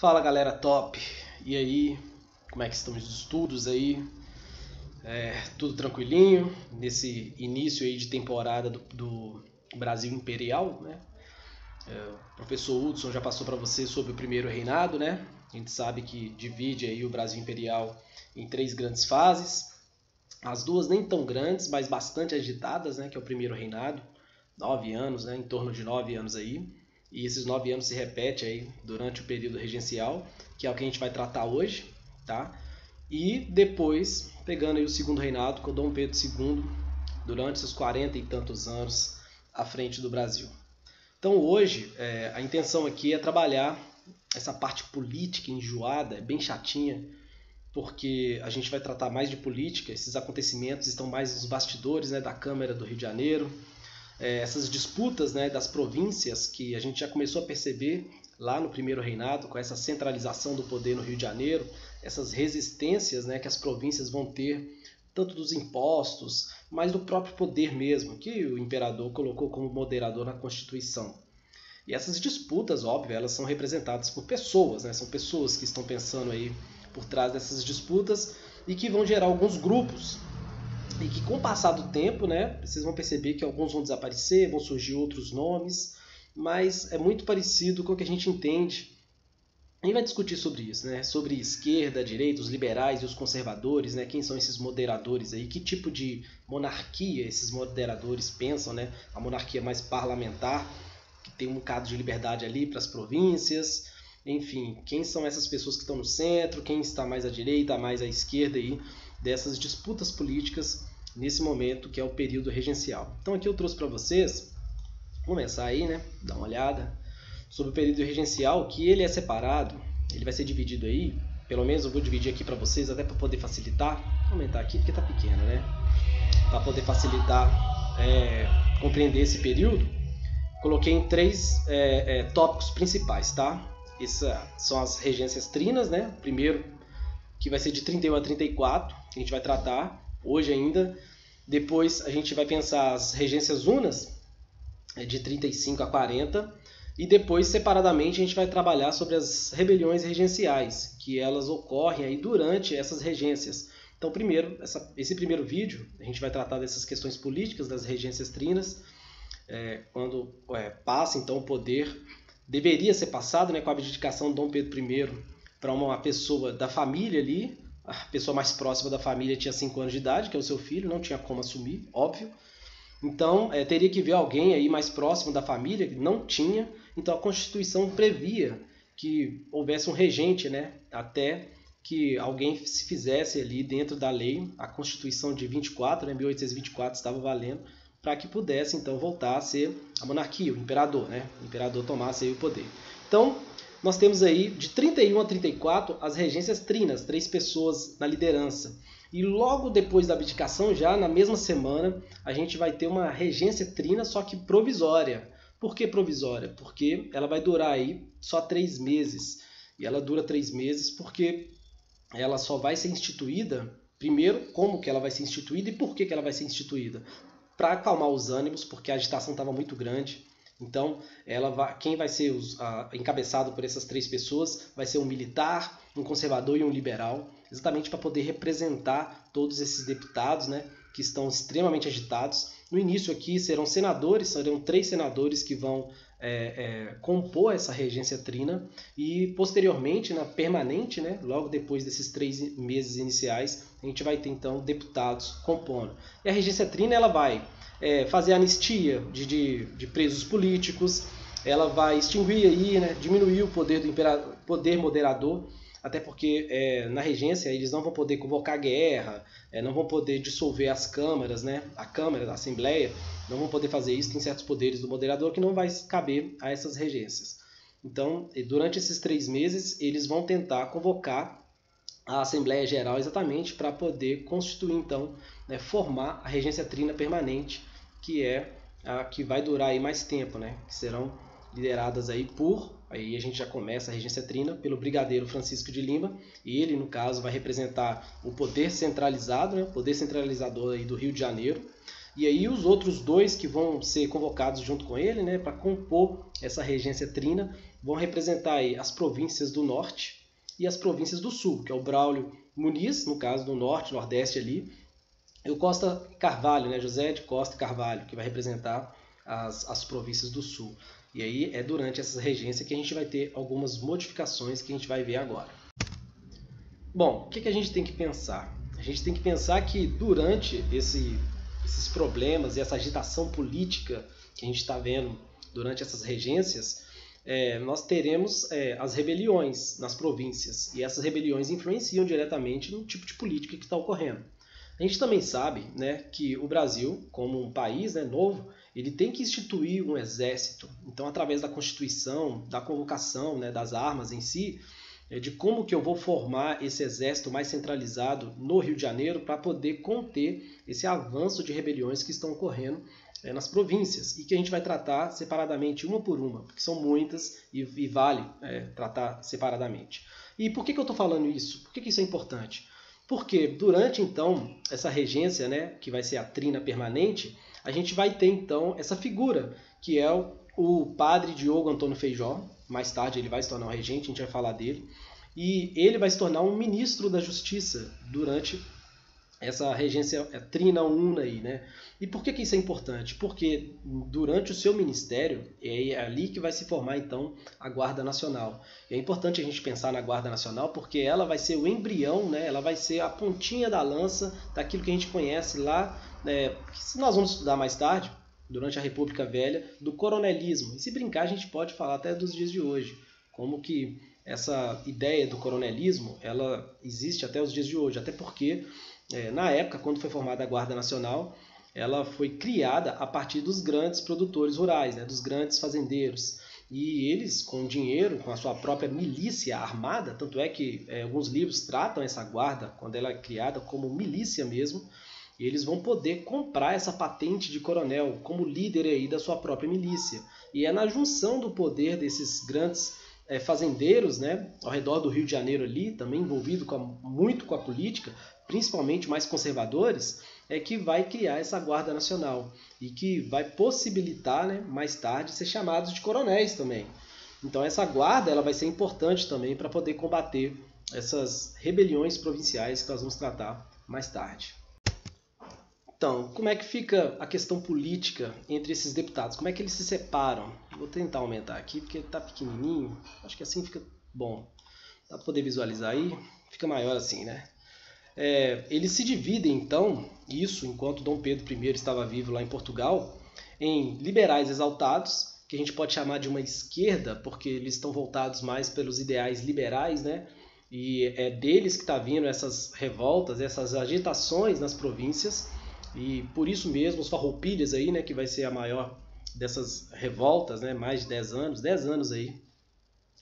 Fala galera top! E aí, como é que estão os estudos aí? Tudo tranquilinho nesse início aí de temporada do Brasil Imperial, né? O professor Hudson já passou para você sobre o primeiro reinado, né? A gente sabe que divide aí o Brasil Imperial em três grandes fases. As duas nem tão grandes, mas bastante agitadas, né? Que é o primeiro reinado, 9 anos, né? Em torno de 9 anos aí. E esses 9 anos se repetem aí durante o período regencial, que é o que a gente vai tratar hoje, tá? E depois, pegando aí o segundo reinado com Dom Pedro II, durante seus 40 e tantos anos à frente do Brasil. Então hoje, a intenção aqui é trabalhar essa parte política enjoada, bem chatinha, porque a gente vai tratar mais de política, esses acontecimentos estão mais nos bastidores, né, da Câmara do Rio de Janeiro, essas disputas, né, das províncias que a gente já começou a perceber lá no primeiro reinado, com essa centralização do poder no Rio de Janeiro, essas resistências, né, que as províncias vão ter, tanto dos impostos, mas do próprio poder mesmo, que o imperador colocou como moderador na Constituição. E essas disputas, óbvio, elas são representadas por pessoas, né, são pessoas que estão pensando aí por trás dessas disputas e que vão gerar alguns grupos. E que com o passar do tempo, né, vocês vão perceber que alguns vão desaparecer, vão surgir outros nomes, mas é muito parecido com o que a gente entende. A gente vai discutir sobre isso, né, sobre esquerda, direita, os liberais e os conservadores, né, quem são esses moderadores aí, que tipo de monarquia esses moderadores pensam, né, a monarquia mais parlamentar, que tem um bocado de liberdade ali para as províncias, enfim, quem são essas pessoas que estão no centro, quem está mais à direita, mais à esquerda aí, dessas disputas políticas nesse momento que é o período regencial. Então aqui eu trouxe para vocês, vou começar aí, né, dar uma olhada sobre o período regencial, que ele é separado, ele vai ser dividido aí, pelo menos eu vou dividir aqui para vocês, até para poder facilitar, vou aumentar aqui porque está pequeno, né, para poder facilitar compreender esse período, coloquei em três tópicos principais, tá? Essas são as regências trinas, né, primeiro que vai ser de 31 a 34, que a gente vai tratar hoje ainda. Depois a gente vai pensar as regências unas, de 35 a 40. E depois, separadamente, a gente vai trabalhar sobre as rebeliões regenciais, que elas ocorrem aí durante essas regências. Então, primeiro, esse primeiro vídeo, a gente vai tratar dessas questões políticas das regências trinas, quando passa, então, o poder deveria ser passado, né, com a abdicação de Dom Pedro I, para uma pessoa da família ali, a pessoa mais próxima da família tinha 5 anos de idade, que é o seu filho, não tinha como assumir, óbvio. Então, teria que ver alguém aí mais próximo da família, que não tinha. Então, a Constituição previa que houvesse um regente, né, até que alguém se fizesse ali dentro da lei. A Constituição de 24, né, 1824, estava valendo, para que pudesse, então, voltar a ser a monarquia, o imperador, né, o imperador tomasse aí o poder. Então, nós temos aí, de 31 a 34, as regências trinas, 3 pessoas na liderança. E logo depois da abdicação, já na mesma semana, a gente vai ter uma regência trina, só que provisória. Por que provisória? Porque ela vai durar aí só 3 meses. E ela dura 3 meses porque ela só vai ser instituída, primeiro, como que ela vai ser instituída e por que ela vai ser instituída? Para acalmar os ânimos, porque a agitação estava muito grande. Então, quem vai ser encabeçado por essas 3 pessoas vai ser um militar, um conservador e um liberal, exatamente para poder representar todos esses deputados, né, que estão extremamente agitados. No início aqui serão 3 senadores que vão compor essa regência trina e posteriormente, na permanente, né, logo depois desses 3 meses iniciais, a gente vai ter então deputados compondo. E a regência trina ela vai fazer anistia de presos políticos, ela vai extinguir aí, né, diminuir o poder do poder moderador, até porque na regência eles não vão poder convocar guerra, não vão poder dissolver as câmaras, né, a Câmara, a Assembleia, não vão poder fazer isso, tem certos poderes do moderador que não vai caber a essas regências. Então, durante esses 3 meses, eles vão tentar convocar a Assembleia Geral exatamente para poder constituir, então, formar a regência trina permanente, que é a que vai durar aí mais tempo, né? Que serão lideradas aí aí a gente já começa a regência trina, pelo brigadeiro Francisco de Lima, e ele, no caso, vai representar o poder centralizado, né? O poder centralizador aí do Rio de Janeiro, e aí os outros 2 que vão ser convocados junto com ele, né, para compor essa regência trina, vão representar aí as províncias do norte e as províncias do sul, que é o Braulio Muniz, no caso do norte, nordeste ali, e o Costa Carvalho, né, José de Costa Carvalho, que vai representar as províncias do sul. E aí é durante essa regência que a gente vai ter algumas modificações que a gente vai ver agora. Bom, o que a gente tem que pensar? A gente tem que pensar que durante esses problemas e essa agitação política que a gente está vendo durante essas regências, nós teremos as rebeliões nas províncias, e essas rebeliões influenciam diretamente no tipo de política que está ocorrendo. A gente também sabe, né, que o Brasil, como um país, né, novo, ele tem que instituir um exército. Então, através da Constituição, da convocação, né, das armas em si, de como que eu vou formar esse exército mais centralizado no Rio de Janeiro para poder conter esse avanço de rebeliões que estão ocorrendo nas províncias, e que a gente vai tratar separadamente uma por uma, porque são muitas e vale tratar separadamente. E por que eu estou falando isso? Por que isso é importante? Porque durante, então, essa regência, né, que vai ser a trina permanente, a gente vai ter, então, essa figura, que é o padre Diogo Antônio Feijó. Mais tarde ele vai se tornar um regente, a gente vai falar dele. E ele vai se tornar um ministro da Justiça durante essa regência trina una aí, né? E por que isso é importante? Porque durante o seu ministério é ali que vai se formar então a Guarda Nacional. E é importante a gente pensar na Guarda Nacional porque ela vai ser o embrião, né? Ela vai ser a pontinha da lança daquilo que a gente conhece lá, que nós vamos estudar mais tarde, durante a República Velha, do coronelismo. E se brincar a gente pode falar até dos dias de hoje, como que essa ideia do coronelismo ela existe até os dias de hoje, até porque na época, quando foi formada a Guarda Nacional, ela foi criada a partir dos grandes produtores rurais, né, dos grandes fazendeiros. E eles, com dinheiro, com a sua própria milícia armada, tanto é que alguns livros tratam essa guarda, quando ela é criada, como milícia mesmo, e eles vão poder comprar essa patente de coronel como líder aí da sua própria milícia. E é na junção do poder desses grandes fazendeiros, né, ao redor do Rio de Janeiro ali, também envolvido muito com a política, principalmente mais conservadores, que vai criar essa Guarda Nacional e que vai possibilitar, né, mais tarde ser chamados de coronéis também. Então essa guarda ela vai ser importante também para poder combater essas rebeliões provinciais que nós vamos tratar mais tarde. Então, como é que fica a questão política entre esses deputados? Como é que eles se separam? Vou tentar aumentar aqui porque está pequenininho. Acho que assim fica bom. Dá para poder visualizar aí? Fica maior assim, né? Eles se dividem, então, isso enquanto Dom Pedro I estava vivo lá em Portugal, em liberais exaltados, que a gente pode chamar de uma esquerda, porque eles estão voltados mais pelos ideais liberais, né? E é deles que está vindo essas revoltas, essas agitações nas províncias, e por isso mesmo os farroupilhas aí, né, que vai ser a maior dessas revoltas, né, mais de 10 anos aí.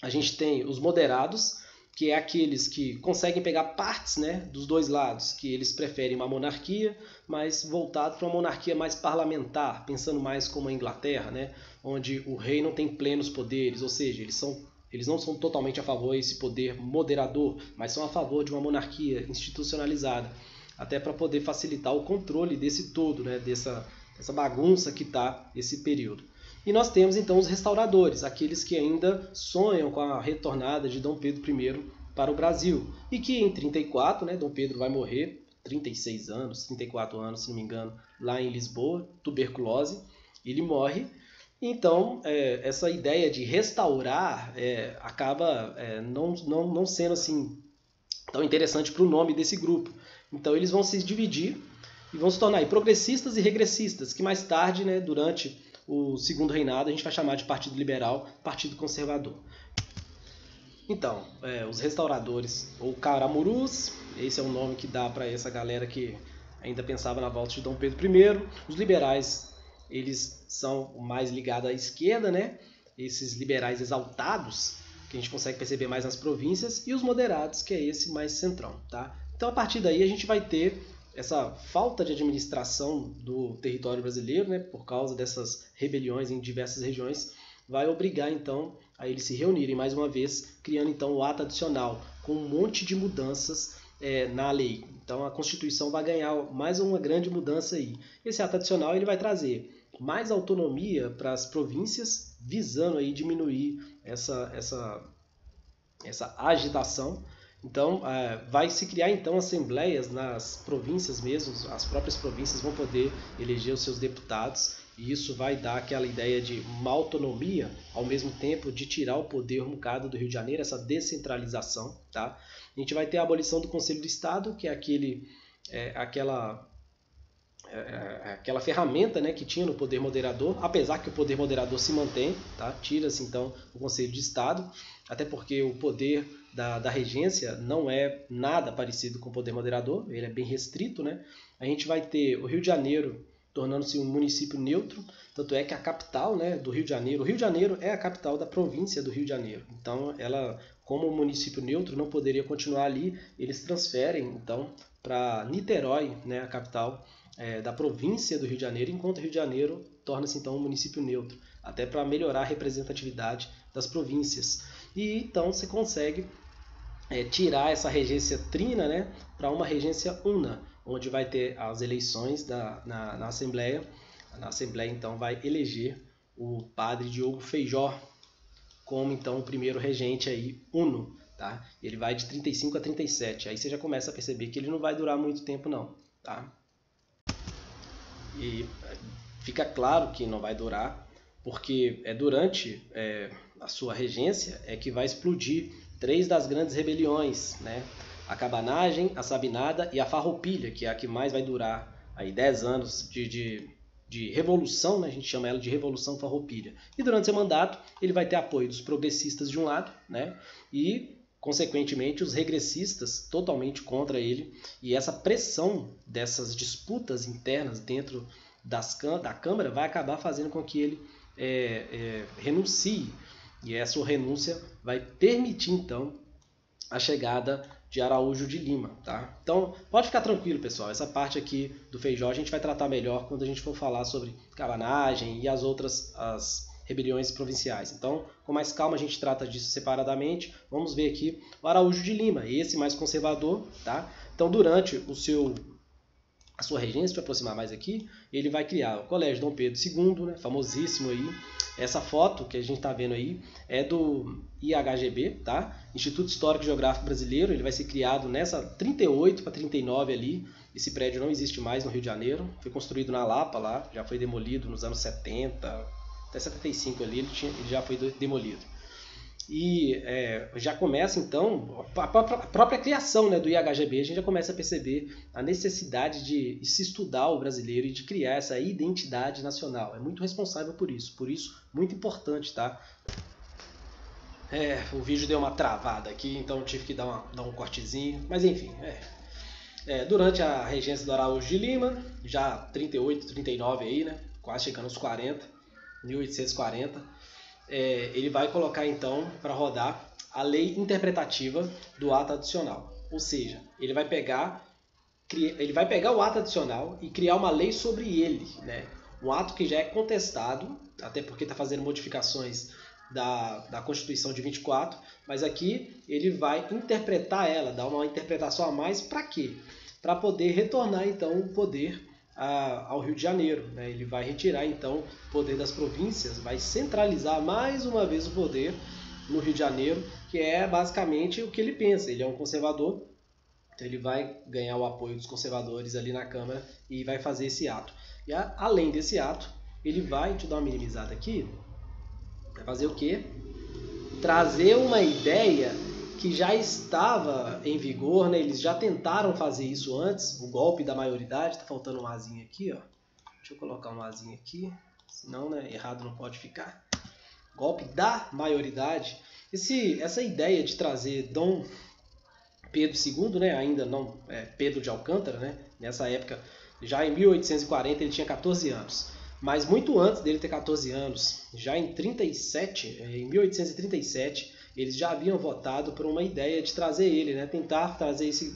A gente tem os moderados, que é aqueles que conseguem pegar partes, né, dos dois lados, que eles preferem uma monarquia, mas voltado para uma monarquia mais parlamentar, pensando mais como a Inglaterra, né, onde o rei não tem plenos poderes, ou seja, eles não são totalmente a favor desse poder moderador, mas são a favor de uma monarquia institucionalizada, até para poder facilitar o controle desse todo, né, dessa bagunça que está esse período. E nós temos então os restauradores, aqueles que ainda sonham com a retornada de Dom Pedro I para o Brasil. E que em 34, né, Dom Pedro vai morrer, 36 anos, 34 anos, se não me engano, lá em Lisboa, tuberculose, ele morre. Então, essa ideia de restaurar acaba não sendo assim tão interessante para o nome desse grupo. Então, eles vão se dividir e vão se tornar aí progressistas e regressistas, que mais tarde, né, durante o segundo reinado, a gente vai chamar de Partido Liberal, Partido Conservador. Então, os restauradores, ou caramurus, esse é o nome que dá para essa galera que ainda pensava na volta de Dom Pedro I. Os liberais, eles são mais ligados à esquerda, né? Esses liberais exaltados, que a gente consegue perceber mais nas províncias, e os moderados, que é esse mais centrão, tá? Então, a partir daí, a gente vai ter essa falta de administração do território brasileiro, né, por causa dessas rebeliões em diversas regiões, vai obrigar então a eles se reunirem mais uma vez, criando então o ato adicional, com um monte de mudanças na lei. Então a Constituição vai ganhar mais uma grande mudança aí. Esse ato adicional ele vai trazer mais autonomia para as províncias, visando aí diminuir essa agitação. Então, vai se criar então assembleias nas províncias mesmo, as próprias províncias vão poder eleger os seus deputados, e isso vai dar aquela ideia de uma autonomia, ao mesmo tempo de tirar o poder um bocado do Rio de Janeiro, essa descentralização. Tá? A gente vai ter a abolição do Conselho do Estado, que é aquela ferramenta, né, que tinha no poder moderador, apesar que o poder moderador se mantém, tá? Tira-se então o Conselho de Estado, até porque o poder da regência não é nada parecido com o poder moderador, ele é bem restrito, né? A gente vai ter o Rio de Janeiro tornando-se um município neutro, tanto é que a capital, né, do Rio de Janeiro, o Rio de Janeiro é a capital da província do Rio de Janeiro, então ela, como município neutro, não poderia continuar ali, eles transferem então para Niterói, né, a capital da província do Rio de Janeiro, enquanto o Rio de Janeiro torna-se então um município neutro, até para melhorar a representatividade das províncias. E então você consegue tirar essa regência trina, né, para uma regência una, onde vai ter as eleições na Assembleia. Na Assembleia então vai eleger o padre Diogo Feijó como então o primeiro regente aí uno. Tá? Ele vai de 35 a 37, aí você já começa a perceber que ele não vai durar muito tempo não. Tá? E fica claro que não vai durar, porque durante a sua regência que vai explodir 3 das grandes rebeliões, né? A Cabanagem, a Sabinada e a Farroupilha, que é a que mais vai durar aí 10 anos de revolução, né? A gente chama ela de Revolução Farroupilha. E durante seu mandato ele vai ter apoio dos progressistas de um lado, né? E consequentemente os regressistas totalmente contra ele, e essa pressão dessas disputas internas dentro da Câmara vai acabar fazendo com que ele renuncie, e essa renúncia vai permitir então a chegada de Araújo de Lima. Tá? Então pode ficar tranquilo, pessoal, essa parte aqui do Feijó a gente vai tratar melhor quando a gente for falar sobre Cabanagem e as outras rebeliões provinciais. Então, com mais calma a gente trata disso separadamente. Vamos ver aqui o Araújo de Lima, esse mais conservador. Tá? Então, durante a sua regência, para aproximar mais aqui, ele vai criar o Colégio Dom Pedro II, né, famosíssimo aí. Essa foto que a gente está vendo aí é do IHGB, tá? Instituto Histórico e Geográfico Brasileiro. Ele vai ser criado nessa 38 para 39 ali. Esse prédio não existe mais no Rio de Janeiro. Foi construído na Lapa lá, já foi demolido nos anos 70, até 75 ali ele já foi demolido. E já começa então a própria criação, né, do IHGB, a gente já começa a perceber a necessidade de se estudar o brasileiro e de criar essa identidade nacional. É muito responsável por isso muito importante, tá? O vídeo deu uma travada aqui, então eu tive que dar um cortezinho, mas enfim. Durante a regência do Araújo de Lima, já 38, 39 aí, né, quase chegando aos 40, 1840, ele vai colocar então para rodar a lei interpretativa do ato adicional. Ou seja, ele vai pegar o ato adicional e criar uma lei sobre ele, né? Um ato que já é contestado, até porque está fazendo modificações da Constituição de 24, mas aqui ele vai interpretar ela, dar uma interpretação a mais para quê? Para poder retornar então o poder ao Rio de Janeiro, né? Ele vai retirar então o poder das províncias, vai centralizar mais uma vez o poder no Rio de Janeiro, que é basicamente o que ele pensa. Ele é um conservador, então ele vai ganhar o apoio dos conservadores ali na Câmara e vai fazer esse ato. E além desse ato, ele vai, deixa eu dar uma minimizada aqui, vai fazer o quê? Trazer uma ideia que já estava em vigor, né? Eles já tentaram fazer isso antes, o golpe da maioridade. Tá faltando um azinho aqui, ó. Deixa eu colocar um azinho aqui, senão, né, errado não pode ficar. Golpe da maioridade. Essa ideia de trazer Dom Pedro II, né, ainda não Pedro de Alcântara, né, nessa época, já em 1840 ele tinha 14 anos. Mas muito antes dele ter 14 anos, já em 1837, eles já haviam votado por uma ideia de trazer ele, né? Tentar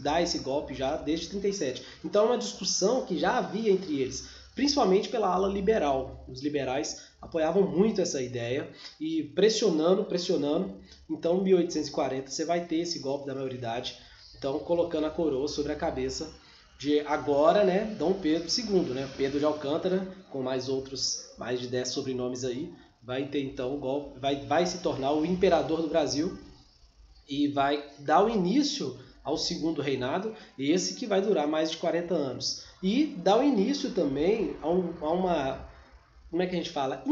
dar esse golpe já desde 37. Então é uma discussão que já havia entre eles, principalmente pela ala liberal. Os liberais apoiavam muito essa ideia e pressionando. Então em 1840 você vai ter esse golpe da maioridade, então colocando a coroa sobre a cabeça de agora, né, Dom Pedro II, né, Pedro de Alcântara, com mais de 10 sobrenomes aí, vai ter então o golpe, vai se tornar o imperador do Brasil e vai dar o início ao segundo reinado, esse que vai durar mais de 40 anos. E dá o início também a uma, como é que a gente fala?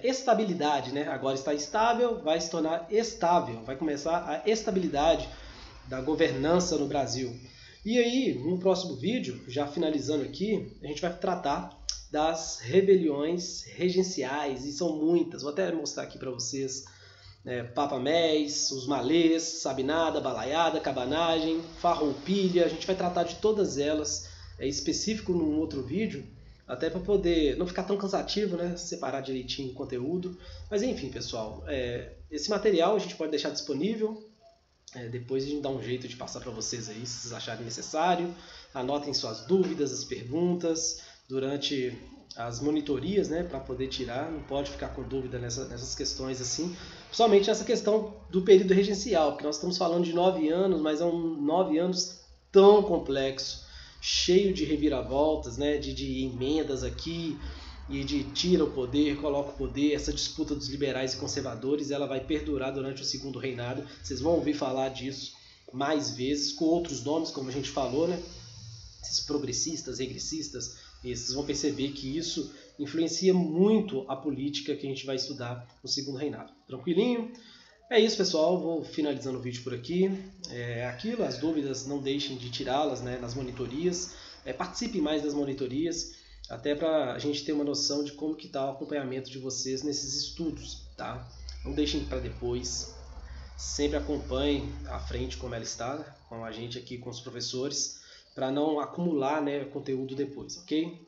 Estabilidade, né? Agora está estável, vai se tornar estável, vai começar a estabilidade da governança no Brasil. E aí, no próximo vídeo, já finalizando aqui, a gente vai tratar das rebeliões regenciais, e são muitas, vou até mostrar aqui para vocês. Papamés, os malês, sabinada, balaiada, cabanagem, farroupilha, a gente vai tratar de todas elas, específico num outro vídeo, até para poder não ficar tão cansativo, né? Separar direitinho o conteúdo. Mas enfim, pessoal, esse material a gente pode deixar disponível, depois a gente dá um jeito de passar para vocês aí, se vocês acharem necessário. Anotem suas dúvidas, as perguntas, durante as monitorias, né, para poder tirar, não pode ficar com dúvida nessas questões assim, principalmente nessa questão do período regencial, porque nós estamos falando de 9 anos, mas é um 9 anos tão complexo, cheio de reviravoltas, né, de emendas aqui, e de tira o poder, coloca o poder, essa disputa dos liberais e conservadores, ela vai perdurar durante o segundo reinado, vocês vão ouvir falar disso mais vezes, com outros nomes, como a gente falou, né, esses progressistas, regressistas, e vocês vão perceber que isso influencia muito a política que a gente vai estudar no segundo reinado. Tranquilinho? É isso, pessoal. Vou finalizando o vídeo por aqui. Aquilo, as dúvidas, não deixem de tirá-las, né, nas monitorias. Participe mais das monitorias, até para a gente ter uma noção de como que está o acompanhamento de vocês nesses estudos. Tá? Não deixem para depois. Sempre acompanhem à frente como ela está, com a gente aqui, com os professores, para não acumular, né, conteúdo depois, ok?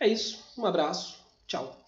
É isso, um abraço, tchau!